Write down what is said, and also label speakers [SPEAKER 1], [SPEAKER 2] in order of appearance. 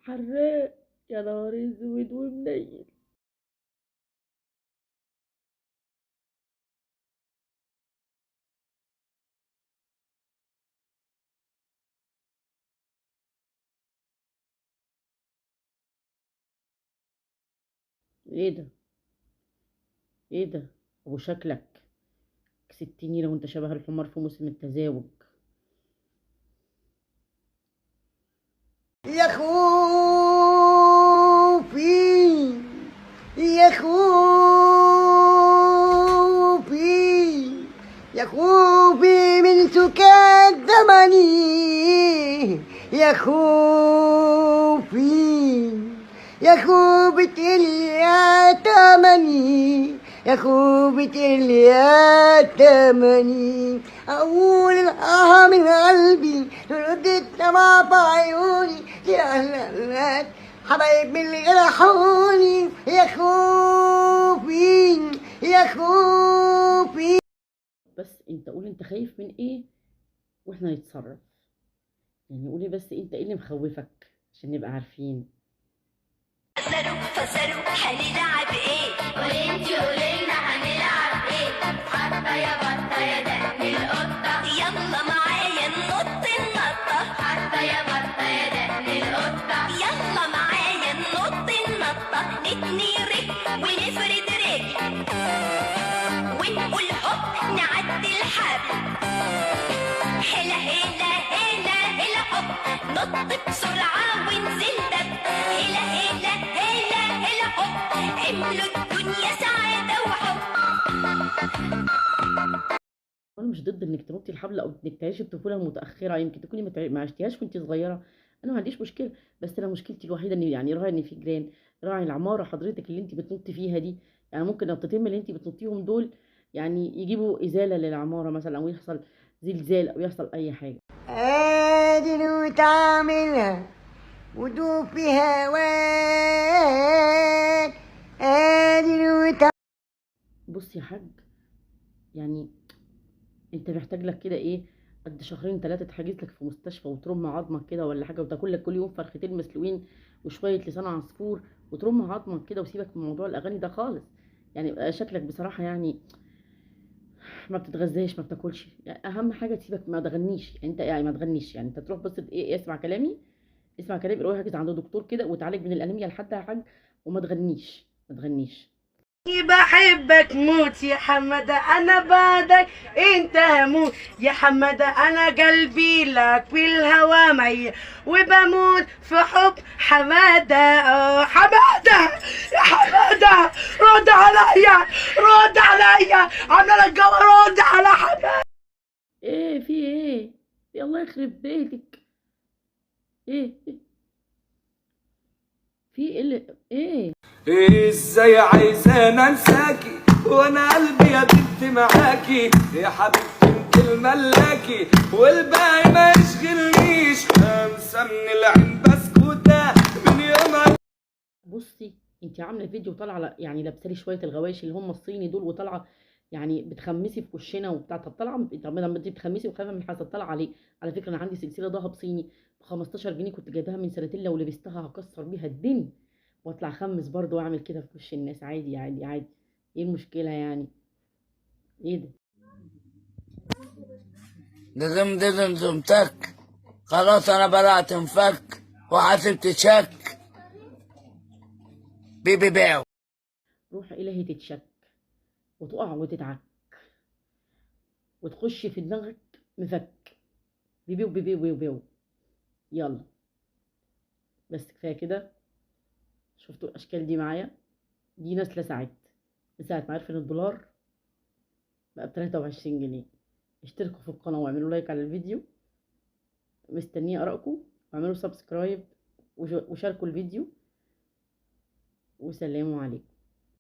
[SPEAKER 1] حراق يا نهار اسود ومنيل. ايه ده؟ ايه ده؟ وشكلك كسبتني لو انت شبه الحمار في موسم التزاوج.
[SPEAKER 2] يا خوفي يا خوفي يا خوفي من سكات زمني يا خوفي يا خوفة اليتامني يا خوفة اليتامني أقول الآه من قلبي ترد الدمع في عيوني لأهل حبايب اللي جرحوني يا خوفي يا خوفي.
[SPEAKER 1] بس انت قول انت خايف من ايه واحنا نتصرف. يعني قولي بس انت ايه اللي مخوفك عشان نبقى عارفين.
[SPEAKER 3] فسروا هنلعب ايه؟ قولي انتي قوليلنا هنلعب ايه؟ حتى يا بطة يا دقن القطة يلا معايا ننط النطة حتى يا بطة يا دقن القطة يلا معايا ننط النطة نتني رجل ونفرد رجل ونقول هوب نعدي الحبل هلا هلا هلا هلا هوب نط بسرعة ونزل دب هلا هلا هلا هلا هوب عملوا الدنيا سعادة وحب.
[SPEAKER 1] انا مش ضد انك تنطي الحبل او انك تعيشي الطفوله المتاخره، يمكن تكوني ما عشتيهاش وانت صغيره. انا ما عنديش مشكله، بس انا مشكلتي الوحيده ان يعني راعي ان في جيران، راعي العماره حضرتك اللي انت بتنطي فيها دي. يعني ممكن نطتين من اللي انت بتنطيهم دول يعني يجيبوا ازاله للعماره مثلا، او يحصل زلزال او يحصل اي حاجه.
[SPEAKER 2] قادر وتعملها ودوب في هواك قادر
[SPEAKER 1] بص يا حاج، يعني انت محتاج لك كده ايه، قد شهرين ثلاثه تحجز لك في مستشفى وترم عظمك كده ولا حاجه، وتاكل لك كل يوم فرختين مسلوقين وشويه لسان عصفور وترم عظمك كده، وسيبك من موضوع الاغاني ده خالص. يعني بقى شكلك بصراحه يعني ما بتتغذاش ما بتاكلش. يعني اهم حاجه تسيبك ما تغنيش، يعني انت يعني ما تغنيش، يعني انت تروح بس ايه اسمع كلامي، اسمع كلامي، روح احجز عند دكتور كده وتعالج من الانيميا لحد يا حاج، وما تغنيش ما تغنيش.
[SPEAKER 4] بحبك موت يا حمادة انا بعدك انت هموت يا حمادة انا قلبي لك في الهوى ميت وبموت في حب حمادة حمادة يا حمادة رد عليا رد عليا عامله لك جو رد على حمادة.
[SPEAKER 1] ايه في ايه؟ الله يخرب بيتك. ايه في ايه ايه؟
[SPEAKER 5] ازاي عايزانا انساكي وانا قلبي يا بنت معاكي يا حبيبتي انت الملاكي والباقي ما يشغلنيش انسى من العين بسكوتة من يوم.
[SPEAKER 1] بصي انت عامله فيديو طالعه يعني لابسه لي شويه الغوايش اللي هم الصيني دول، وطالعه يعني بتخمسي في وشنا وبتاع. طب طالعه، طب لما انت بتخمسي وخايفه من الحسد طالعه عليه. على فكره انا عندي سلسله ذهب صيني ب 15 جنيه، كنت جايباها من سنتين، لو لبستها هكسر بيها الدنيا واطلع خمس برضه واعمل كده في وش الناس عادي عادي عادي. ايه المشكله يعني؟ ايه ده؟
[SPEAKER 6] دزم تك خلاص انا بدأت انفك وحاسب تشك بيبي باو.
[SPEAKER 1] روح الهي تتشك وتقع وتتعك وتخش في دماغك مفك بيبيو بيبيو بيبيو بيو. يلا بس كفايه كده. شفتوا الاشكال دي معايا؟ دي ناس لسعت من ساعه ما عرفت ان الدولار بقى ب 23 جنيه. اشتركوا في القناه واعملوا لايك على الفيديو، مستنيه ارائكم، واعملوا سبسكرايب وشاركوا الفيديو، وسلام عليكم.